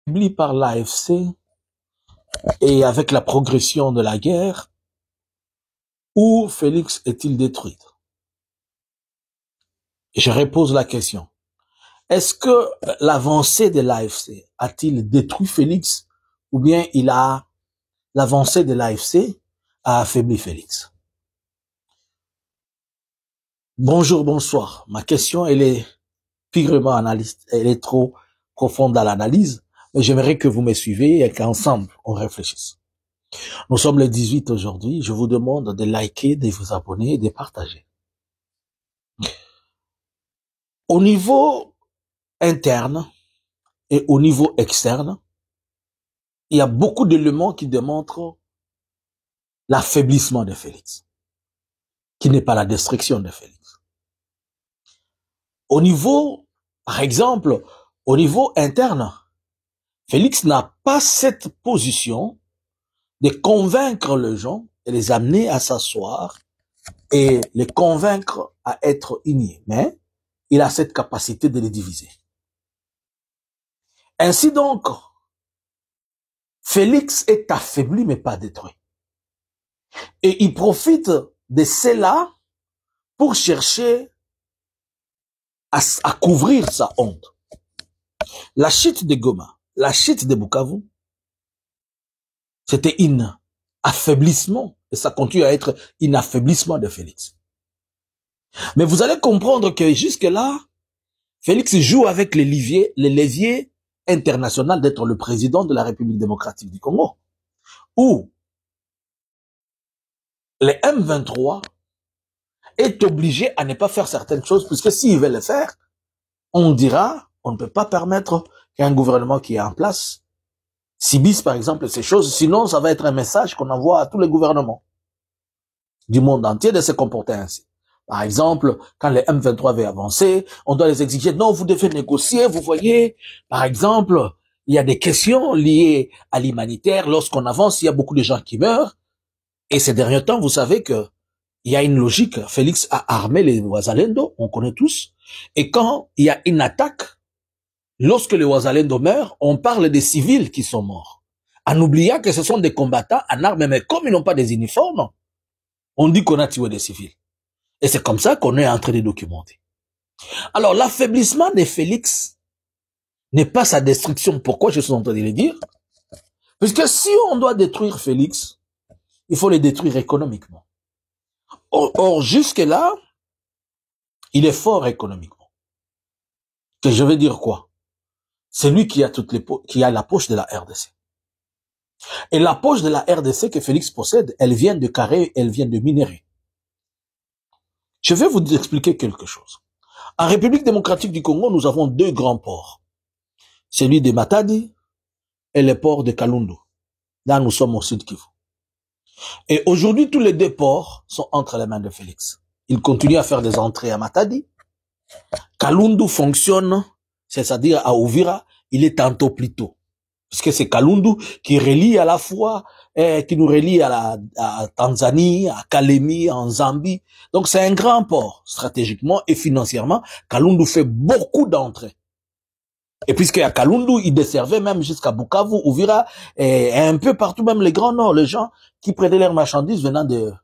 affaibli par l'AFC et avec la progression de la guerre, où Félix est-il détruit? Je repose la question. Est-ce que l'avancée de l'AFC a-t-il détruit Félix ou bien l'avancée de l'AFC a affaibli Félix? Bonjour, bonsoir. Ma question, elle est purement analyste. Elle est trop profonde dans l'analyse, mais j'aimerais que vous me suiviez et qu'ensemble, on réfléchisse. Nous sommes le 18 aujourd'hui. Je vous demande de liker, de vous abonner et de partager. Au niveau interne et au niveau externe, il y a beaucoup d'éléments qui démontrent l'affaiblissement de Félix, qui n'est pas la destruction de Félix. Au niveau, par exemple, au niveau interne, Félix n'a pas cette position de convaincre les gens et les amener à s'asseoir et les convaincre à être unis. Mais il a cette capacité de les diviser. Ainsi donc, Félix est affaibli mais pas détruit. Et il profite de cela pour chercher à couvrir sa honte. La chute de Goma, la chute de Bukavu, c'était un affaiblissement, et ça continue à être un affaiblissement de Félix. Mais vous allez comprendre que jusque-là, Félix joue avec les leviers international d'être le président de la République démocratique du Congo, où le M23 est obligé à ne pas faire certaines choses, puisque s'il veut le faire, on dira, on ne peut pas permettre qu'un gouvernement qui est en place subisse par exemple ces choses, sinon ça va être un message qu'on envoie à tous les gouvernements du monde entier de se comporter ainsi. Par exemple, quand les M23 veulent avancer, on doit les exiger, non, vous devez négocier, vous voyez. Par exemple, il y a des questions liées à l'humanitaire. Lorsqu'on avance, il y a beaucoup de gens qui meurent. Et ces derniers temps, vous savez que il y a une logique. Félix a armé les Wazalendo, on connaît tous. Et quand il y a une attaque, lorsque les Wazalendo meurent, on parle des civils qui sont morts. En oubliant que ce sont des combattants en armes, mais comme ils n'ont pas des uniformes, on dit qu'on a tué des civils. Et c'est comme ça qu'on est en train de documenter. Alors, l'affaiblissement de Félix n'est pas sa destruction. Pourquoi je suis en train de le dire? Puisque si on doit détruire Félix, il faut le détruire économiquement. Or jusque-là, il est fort économiquement. Que je veux dire quoi? C'est lui qui a qui a la poche de la RDC. Et la poche de la RDC que Félix possède, elle vient de carré, elle vient de minerai. Je vais vous expliquer quelque chose. En République démocratique du Congo, nous avons deux grands ports. Celui de Matadi et le port de Kalundu. Là, nous sommes au sud Kivu. Et aujourd'hui, tous les deux ports sont entre les mains de Félix. Il continue à faire des entrées à Matadi. Kalundu fonctionne, c'est-à-dire à Uvira, il est tantôt plus tôt. Parce que c'est Kalundu qui relie à la fois, qui nous relie à Tanzanie, à Kalemi, en Zambie. Donc c'est un grand port, stratégiquement et financièrement. Kalundu fait beaucoup d'entrées. Et puisqu'il y a Kalundu, il desservait même jusqu'à Bukavu, Uvira, et un peu partout, même les grands nord, les gens qui prenaient leurs marchandises venant de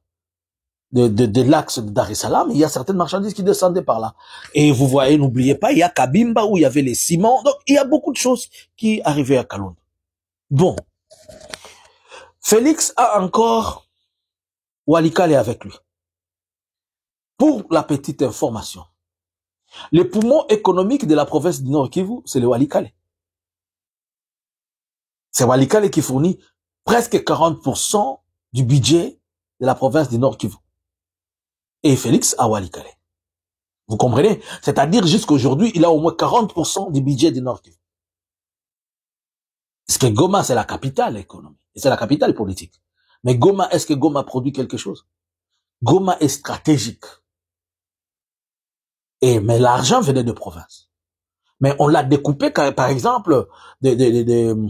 l'axe de Dar es Salaam, il y a certaines marchandises qui descendaient par là. Et vous voyez, n'oubliez pas, il y a Kabimba où il y avait les ciments. Donc, il y a beaucoup de choses qui arrivaient à Kalundu. Bon. Félix a encore Walikale avec lui. Pour la petite information, le poumon économique de la province du Nord Kivu, c'est le Walikale. C'est Walikale qui fournit presque 40% du budget de la province du Nord Kivu. Et Félix a Walikale. Vous comprenez? C'est-à-dire jusqu'aujourd'hui, il a au moins 40% du budget du Nord Kivu. Parce que Goma, c'est la capitale économique. Et c'est la capitale politique. Mais Goma, est-ce que Goma produit quelque chose? Goma est stratégique. Mais l'argent venait de province. Mais on l'a découpé, par exemple, de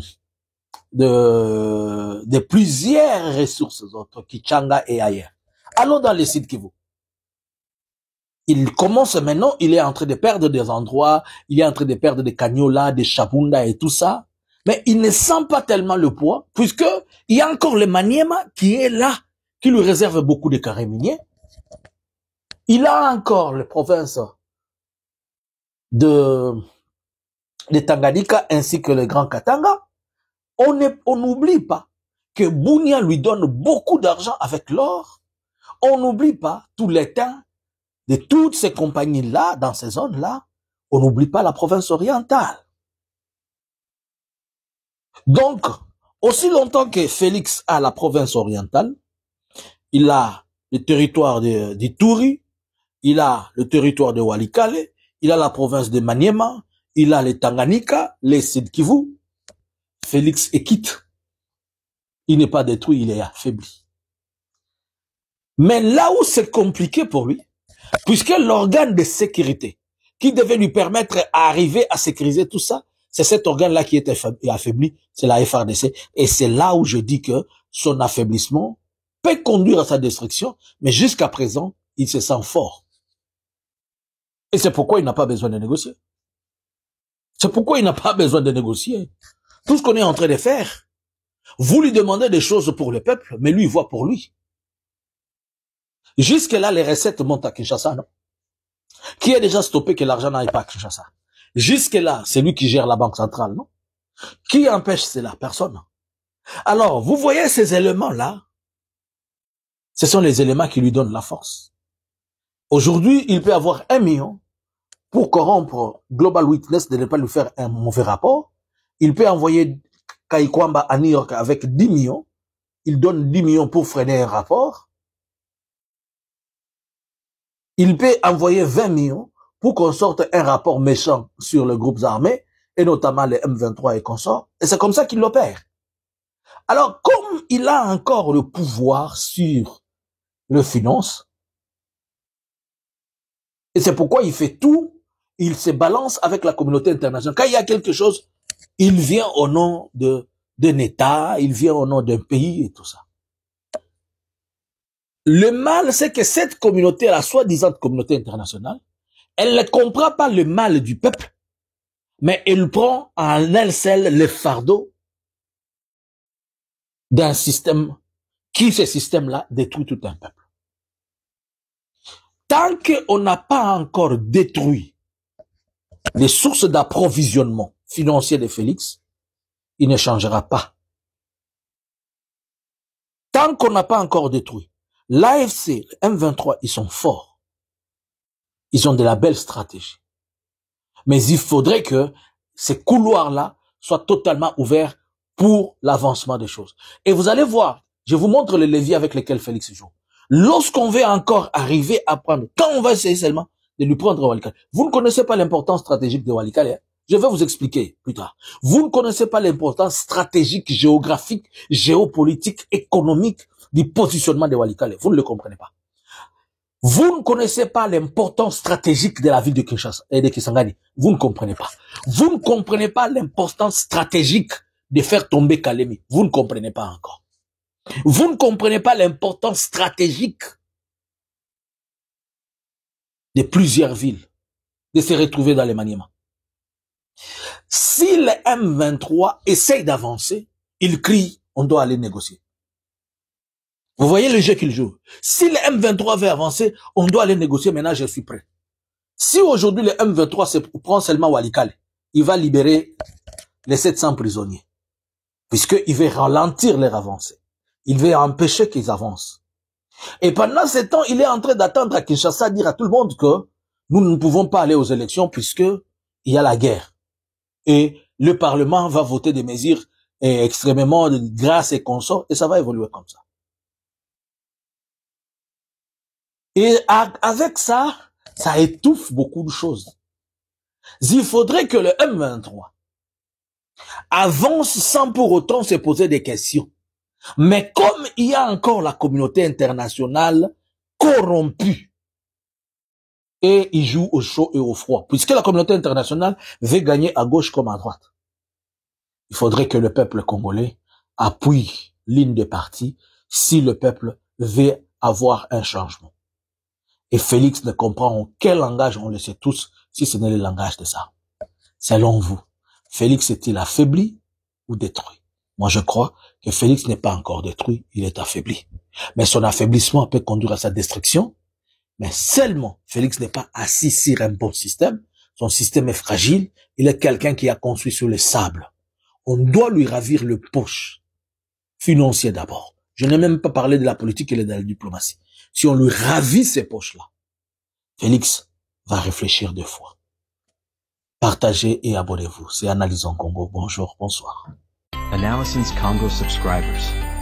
plusieurs ressources autres, Kichanga et ailleurs. Allons dans les sites Kivu. Il commence maintenant, il est en train de perdre des endroits, il est en train de perdre des Kanyola, des Chabunda et tout ça. Mais il ne sent pas tellement le poids, puisque il y a encore le Maniema qui est là, qui lui réserve beaucoup de carrés miniers. Il a encore les provinces de Tanganyika ainsi que le Grand Katanga. On n'oublie pas que Bunia lui donne beaucoup d'argent avec l'or. On n'oublie pas tout l'état de toutes ces compagnies-là, dans ces zones-là. On n'oublie pas la province orientale. Donc, aussi longtemps que Félix a la province orientale, il a le territoire d'Ituri, il a le territoire de Walikale, il a la province de Maniema, il a les Tanganyika, les Sud Kivu. Félix est quitte. Il n'est pas détruit, il est affaibli. Mais là où c'est compliqué pour lui, puisque l'organe de sécurité qui devait lui permettre d'arriver à sécuriser tout ça, c'est cet organe-là qui est affaibli, c'est la FRDC. Et c'est là où je dis que son affaiblissement peut conduire à sa destruction, mais jusqu'à présent, il se sent fort. Et c'est pourquoi il n'a pas besoin de négocier. C'est pourquoi il n'a pas besoin de négocier. Tout ce qu'on est en train de faire, vous lui demandez des choses pour le peuple, mais lui, il voit pour lui. Jusque-là, les recettes montent à Kinshasa, non? Qui a déjà stoppé que l'argent n'aille pas à Kinshasa? Jusque-là, c'est lui qui gère la banque centrale, non? Qui empêche cela? Personne. Alors, vous voyez ces éléments-là, ce sont les éléments qui lui donnent la force. Aujourd'hui, il peut avoir 1 million pour corrompre Global Witness de ne pas lui faire un mauvais rapport. Il peut envoyer Kaikwamba à New York avec 10 millions. Il donne 10 millions pour freiner un rapport. Il peut envoyer 20 millions pour qu'on sorte un rapport méchant sur les groupes armés, et notamment les M23 et consorts. Et c'est comme ça qu'il l'opère. Alors, comme il a encore le pouvoir sur le finance, et c'est pourquoi il fait tout, il se balance avec la communauté internationale. Quand il y a quelque chose, il vient au nom d'un État, il vient au nom d'un pays et tout ça. Le mal, c'est que cette communauté, la soi-disant communauté internationale, elle ne comprend pas le mal du peuple, mais elle prend en elle seule le fardeau d'un système qui, ce système-là, détruit tout un peuple. Tant qu'on n'a pas encore détruit les sources d'approvisionnement financier de Félix, il ne changera pas. Tant qu'on n'a pas encore détruit, l'AFC, le M23, ils sont forts. Ils ont de la belle stratégie. Mais il faudrait que ces couloirs-là soient totalement ouverts pour l'avancement des choses. Et vous allez voir, je vous montre le levier avec lequel Félix joue. Lorsqu'on veut encore arriver à prendre, quand on va essayer seulement de lui prendre Walikale, vous ne connaissez pas l'importance stratégique de Walikale, hein? Je vais vous expliquer plus tard. Vous ne connaissez pas l'importance stratégique, géographique, géopolitique, économique du positionnement de Walikale. Vous ne le comprenez pas. Vous ne connaissez pas l'importance stratégique de la ville de Kinshasa et de Kisangani. Vous ne comprenez pas. Vous ne comprenez pas l'importance stratégique de faire tomber Kalemi. Vous ne comprenez pas encore. Vous ne comprenez pas l'importance stratégique de plusieurs villes, de se retrouver dans les maniements. Si le M23 essaye d'avancer, il crie, on doit aller négocier. Vous voyez le jeu qu'il joue. Si le M23 veut avancer, on doit aller négocier, maintenant je suis prêt. Si aujourd'hui le M23 se prend seulement Walikale, il va libérer les 700 prisonniers, puisqu'il veut ralentir leur avancée. Il veut empêcher qu'ils avancent. Et pendant ce temps, il est en train d'attendre à Kinshasa, dire à tout le monde que nous ne pouvons pas aller aux élections puisque il y a la guerre. Et le Parlement va voter des mesures extrêmement grasses et consorts, et ça va évoluer comme ça. Et avec ça, ça étouffe beaucoup de choses. Il faudrait que le M23 avance sans pour autant se poser des questions. Mais comme il y a encore la communauté internationale corrompue, et il joue au chaud et au froid, puisque la communauté internationale veut gagner à gauche comme à droite, il faudrait que le peuple congolais appuie l'une des parties si le peuple veut avoir un changement. Et Félix ne comprend en quel langage, on le sait tous, si ce n'est le langage de ça. Selon vous, Félix est-il affaibli ou détruit. Moi, je crois que Félix n'est pas encore détruit, il est affaibli. Mais son affaiblissement peut conduire à sa destruction. Mais seulement, Félix n'est pas assis sur un bon système. Son système est fragile. Il est quelqu'un qui a construit sur le sable. On doit lui ravir le poche financier d'abord. Je n'ai même pas parlé de la politique et de la diplomatie. Si on lui ravit ces poches-là, Félix va réfléchir 2 fois. Partagez et abonnez-vous. C'est Analysons Congo. Bonjour, bonsoir. Analysons Congo subscribers.